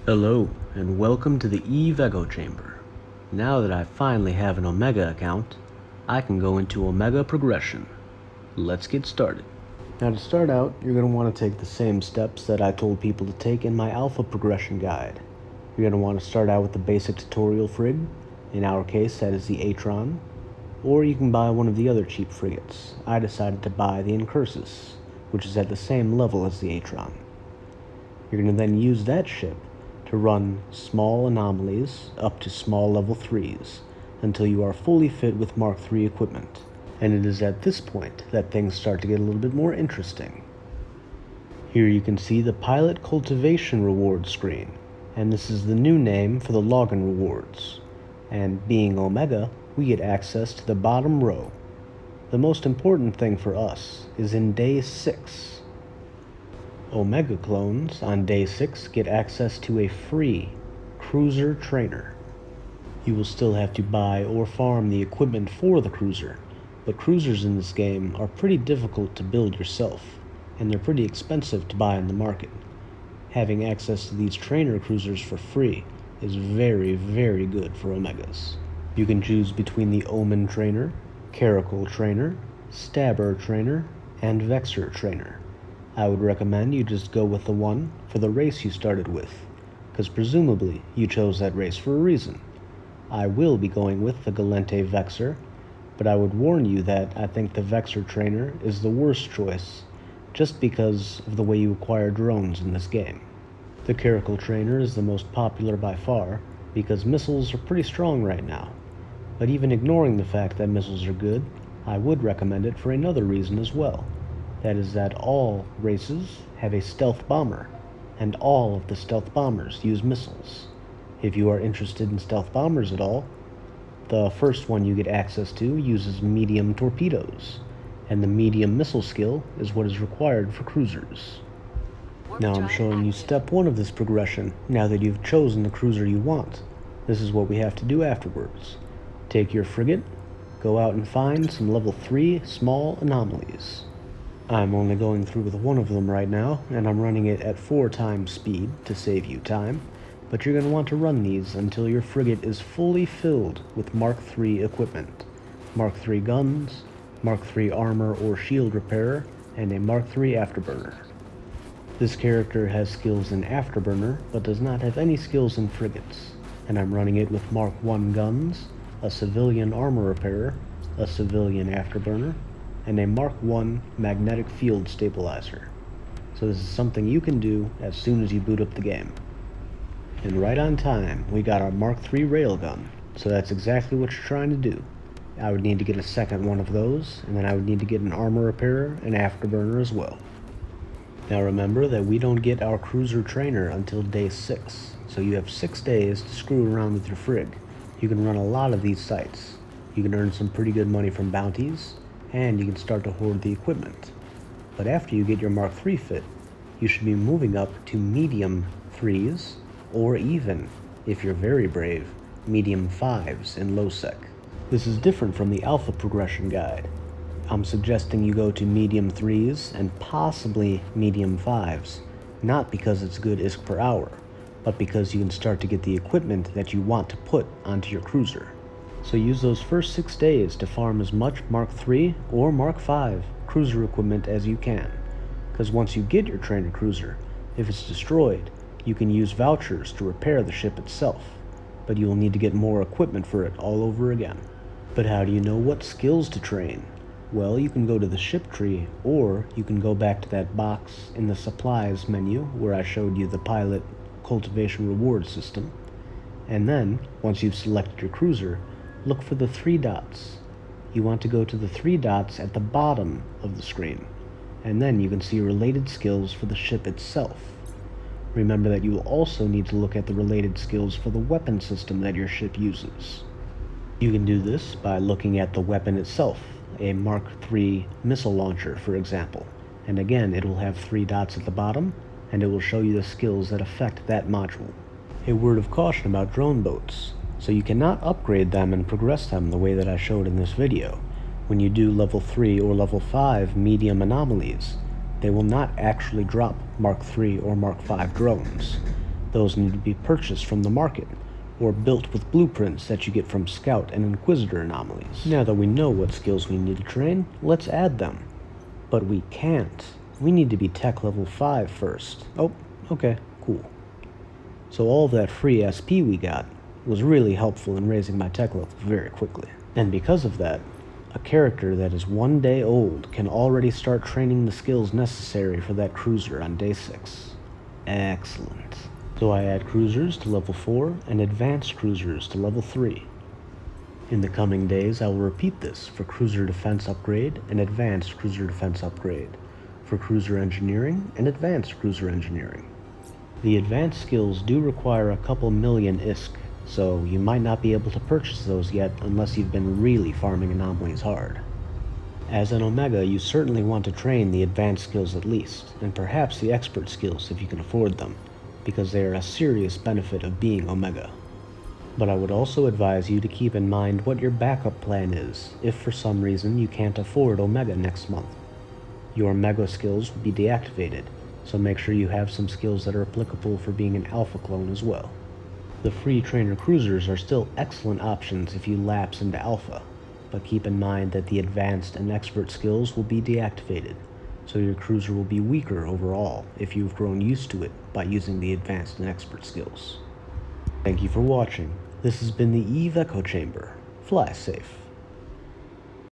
Hello, and welcome to the EVEEchoChamber. Now that I finally have an Omega account, I can go into Omega progression. Let's get started. Now to start out, you're going to want to take the same steps that I told people to take in my Alpha progression guide. You're going to want to start out with the basic tutorial frig. In our case, that is the Atron. Or you can buy one of the other cheap frigates. I decided to buy the Incursus, which is at the same level as the Atron. You're going to then use that ship to run small anomalies up to small level 3s until you are fully fit with Mark III equipment. And it is at this point that things start to get a little bit more interesting. Here you can see the Pilot Cultivation reward screen, and this is the new name for the login rewards. And being Omega, we get access to the bottom row. The most important thing for us is in day 6. Omega clones on day 6 get access to a free cruiser trainer. You will still have to buy or farm the equipment for the cruiser, but cruisers in this game are pretty difficult to build yourself, and they're pretty expensive to buy in the market. Having access to these trainer cruisers for free is very, very good for Omegas. You can choose between the Omen Trainer, Keracle Trainer, Stabber Trainer, and Vexor Trainer. I would recommend you just go with the one for the race you started with, because presumably you chose that race for a reason. I will be going with the Gallente Vexor, but I would warn you that I think the Vexor Trainer is the worst choice, just because of the way you acquire drones in this game. The Keracle Trainer is the most popular by far, because missiles are pretty strong right now. But even ignoring the fact that missiles are good, I would recommend it for another reason as well. That is that all races have a stealth bomber, and all of the stealth bombers use missiles. If you are interested in stealth bombers at all, the first one you get access to uses medium torpedoes, and the medium missile skill is what is required for cruisers. Now I'm showing you step 1 of this progression, now that you've chosen the cruiser you want. This is what we have to do afterwards. Take your frigate, go out and find some level 3 small anomalies. I'm only going through with one of them right now, and I'm running it at 4 times speed to save you time, but you're going to want to run these until your frigate is fully filled with Mark III equipment. Mark III guns, Mark III armor or shield repairer, and a Mark III afterburner. This character has skills in afterburner, but does not have any skills in frigates, and I'm running it with Mark I guns, a civilian armor repairer, a civilian afterburner, and a Mark I magnetic field stabilizer. So this is something you can do as soon as you boot up the game. And right on time, we got our Mark III railgun, so that's exactly what you're trying to do. I would need to get a second one of those, and then I would need to get an armor repairer and afterburner as well. Now remember that we don't get our cruiser trainer until day 6, so you have 6 days to screw around with your frig. You can run a lot of these sites. You can earn some pretty good money from bounties, and you can start to hoard the equipment. But after you get your Mark III fit, you should be moving up to medium 3s, or even, if you're very brave, medium 5s in low sec. This is different from the Alpha progression guide. I'm suggesting you go to medium 3s and possibly medium 5s, not because it's good ISK per hour, but because you can start to get the equipment that you want to put onto your cruiser. So use those first 6 days to farm as much Mark III or Mark V cruiser equipment as you can, because once you get your trainer cruiser, if it's destroyed, you can use vouchers to repair the ship itself, but you will need to get more equipment for it all over again. But how do you know what skills to train? Well, you can go to the ship tree, or you can go back to that box in the supplies menu where I showed you the Pilot Cultivation reward system, and then, once you've selected your cruiser, look for the 3 dots. You want to go to the 3 dots at the bottom of the screen, and then you can see related skills for the ship itself. Remember that you will also need to look at the related skills for the weapon system that your ship uses. You can do this by looking at the weapon itself, a Mark III missile launcher for example, and again it will have 3 dots at the bottom, and it will show you the skills that affect that module. A word of caution about drone boats. So you cannot upgrade them and progress them the way that I showed in this video. When you do level 3 or level 5 medium anomalies, they will not actually drop Mark III or Mark V drones. Those need to be purchased from the market, or built with blueprints that you get from Scout and Inquisitor anomalies. Now that we know what skills we need to train, let's add them. But we can't. We need to be tech level 5 first. Oh, okay, cool. So all that free SP we got was really helpful in raising my tech level very quickly. And because of that, a character that is 1 day old can already start training the skills necessary for that cruiser on day 6. Excellent. So I add cruisers to level 4 and advanced cruisers to level 3. In the coming days, I will repeat this for cruiser defense upgrade and advanced cruiser defense upgrade, for cruiser engineering and advanced cruiser engineering. The advanced skills do require a couple million ISK, so you might not be able to purchase those yet unless you've been really farming anomalies hard. As an Omega, you certainly want to train the advanced skills at least, and perhaps the expert skills if you can afford them, because they are a serious benefit of being Omega. But I would also advise you to keep in mind what your backup plan is if for some reason you can't afford Omega next month. Your Mega skills will be deactivated, so make sure you have some skills that are applicable for being an Alpha clone as well. The free trainer cruisers are still excellent options if you lapse into Alpha, but keep in mind that the advanced and expert skills will be deactivated, so your cruiser will be weaker overall if you've grown used to it by using the advanced and expert skills. Thank you for watching. This has been the EVEEchoChamber. Fly safe.